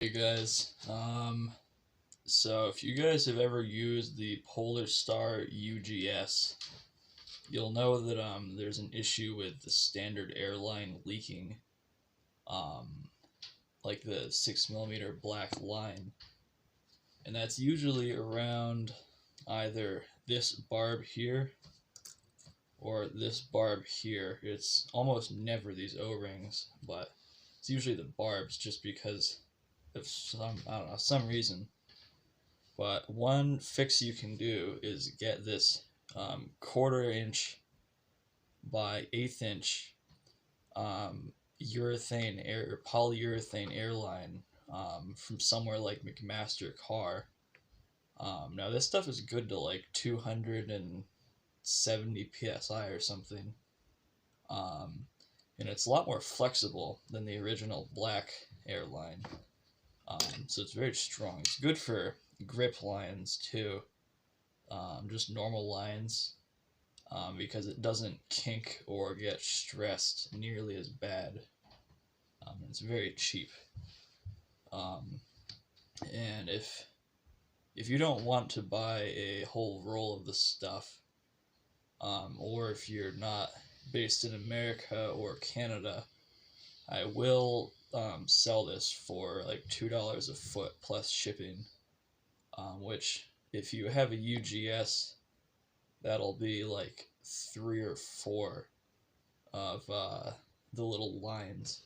Hey guys, so if you guys have ever used the Polarstar UGS, you'll know that there's an issue with the standard airline leaking, like the 6mm black line, and that's usually around either this barb here or this barb here. It's almost never these O-rings, but it's usually the barbs just because of some reason. But one fix you can do is get this 1/4 inch by 1/8 inch polyurethane airline from somewhere like McMaster Car. Now this stuff is good to like 270 psi or something, and it's a lot more flexible than the original black airline. So it's very strong. It's good for grip lines too, just normal lines, because it doesn't kink or get stressed nearly as bad. It's very cheap. And if you don't want to buy a whole roll of the stuff, or if you're not based in America or Canada, I will sell this for like $2 a foot plus shipping, which if you have a UGS, that'll be like 3 or 4 of the little lines,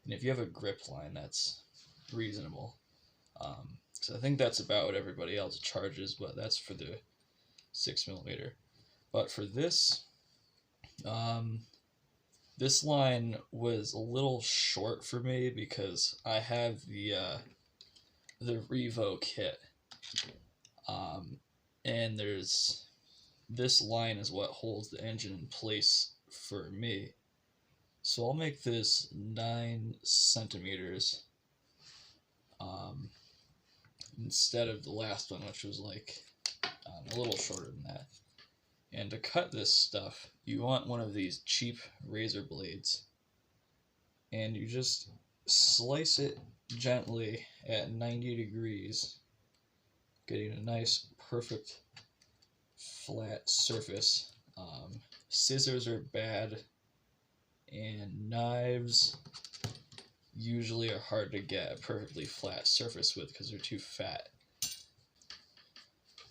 and if you have a grip line, that's reasonable. So I think that's about what everybody else charges, but that's for the 6mm. But for this, this line was a little short for me because I have the Revo kit, and this line is what holds the engine in place for me. So I'll make this 9 centimeters instead of the last one, which was like a little shorter than that. And to cut this stuff, you want one of these cheap razor blades, and you just slice it gently at 90 degrees, getting a nice, perfect, flat surface. Scissors are bad, and knives usually are hard to get a perfectly flat surface with because they're too fat.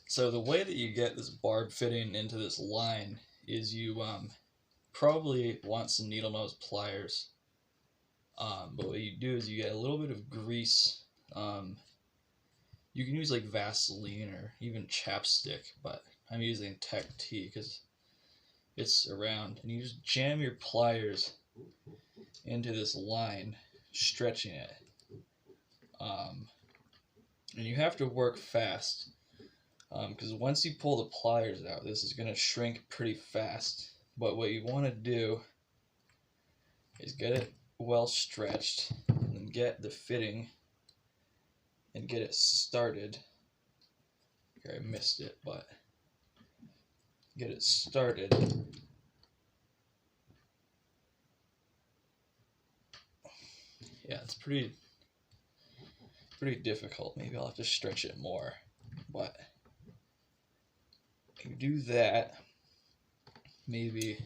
So the way that you get this barb fitting into this line is you probably want some needle nose pliers, but what you do is you get a little bit of grease. You can use like Vaseline or even chapstick, but I'm using Tech T because it's around, and you just jam your pliers into this line, stretching it, and you have to work fast, because once you pull the pliers out, this is going to shrink pretty fast. But what you want to do is get it well stretched, and then get the fitting and get it started. Here, I missed it, but get it started. Yeah, it's pretty difficult. Maybe I'll have to stretch it more, but you do that. Maybe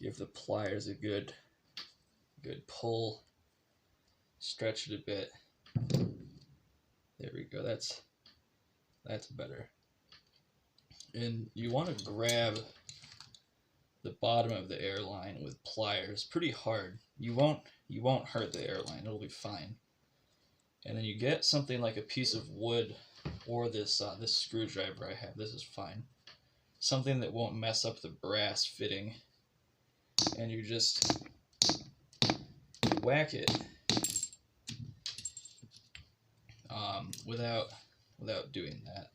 give the pliers a good pull, stretch it a bit. There we go. That's better. And you want to grab the bottom of the airline with pliers pretty hard. You won't hurt the airline. It'll be fine. And then you get something like a piece of wood, or this screwdriver I have. This is fine. Something that won't mess up the brass fitting. And you just whack it without doing that.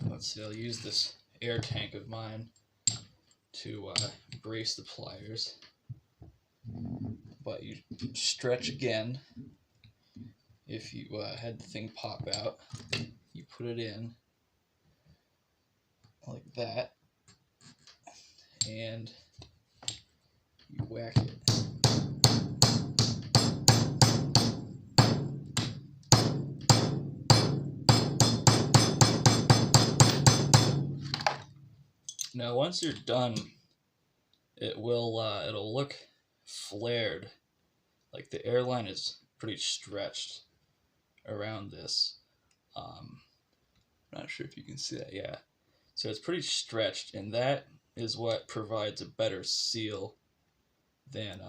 Let's see, I'll use this air tank of mine to brace the pliers. But you stretch again. If you had the thing pop out, you put it in like that, and you whack it. Now once you're done, it will it'll look flared, like the airline is pretty stretched around this. Not sure if you can see that. Yeah, so it's pretty stretched, and that is what provides a better seal than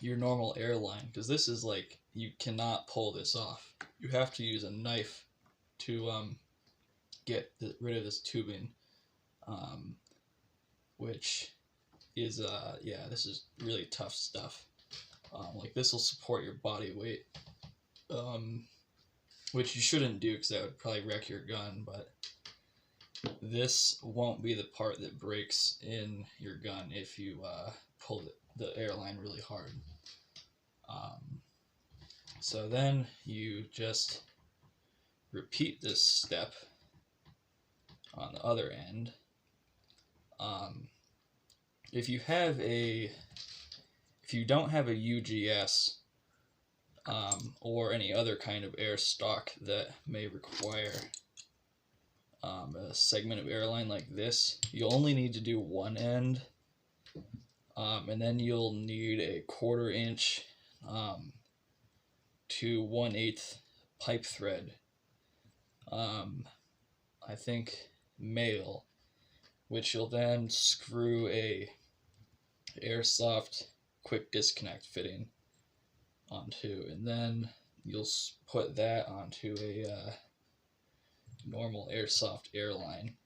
your normal airline, because this is like, you cannot pull this off. You have to use a knife to get rid of this tubing, which is yeah, this is really tough stuff. Like this will support your body weight, which you shouldn't do because that would probably wreck your gun, but this won't be the part that breaks in your gun if you pull the airline really hard. So then you just repeat this step on the other end. If you don't have a UGS or any other kind of air stock that may require a segment of airline like this, you'll only need to do one end, and then you'll need a 1/4 inch to 1/8 pipe thread, I think male, which you'll then screw a Airsoft quick disconnect fitting onto, and then you'll put that onto a normal Airsoft airline.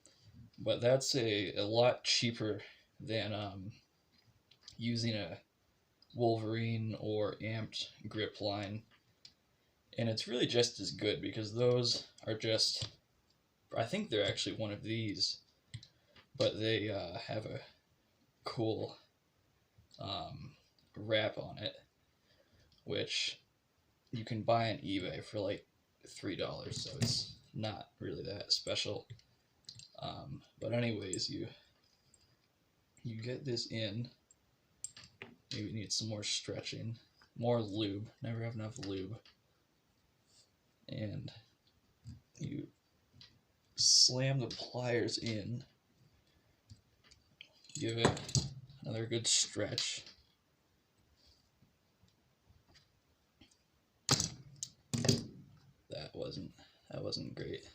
But that's a lot cheaper than using a Wolverine or amped grip line, and it's really just as good because those are just, I think they're actually one of these, but they have a cool wrap on it, which you can buy on eBay for like $3, so it's not really that special. But anyways, you get this in. Maybe need some more stretching, more lube. Never have enough lube. And you slam the pliers in. Give it another good stretch. That wasn't great.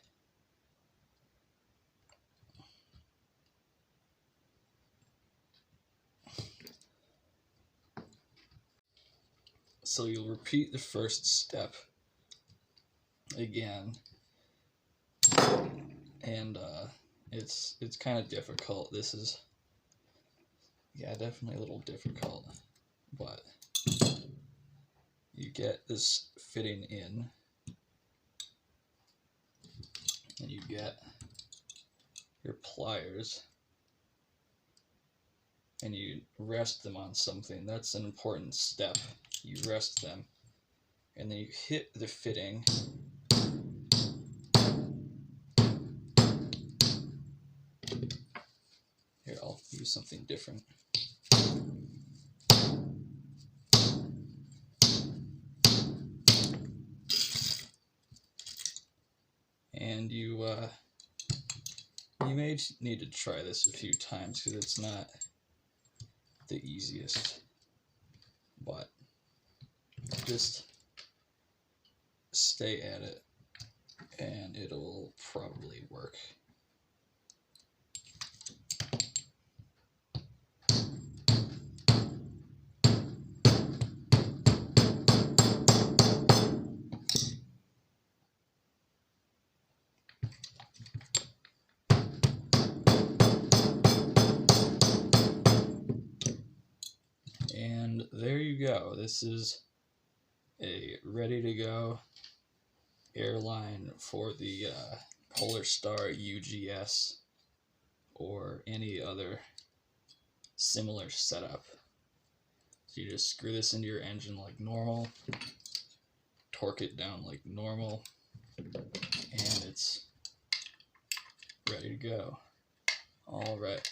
So you'll repeat the first step again, and it's kind of difficult. This is, yeah, definitely a little difficult, but you get this fitting in, and you get your pliers, and you rest them on something. That's an important step. You rest them, and then you hit the fitting. Here, I'll use something different. And you may need to try this a few times because it's not the easiest, but just stay at it and it'll probably work. And there you go. This is a ready to go airline for the Polarstar UGS or any other similar setup. So you just screw this into your engine like normal, torque it down like normal, and it's ready to go. All right.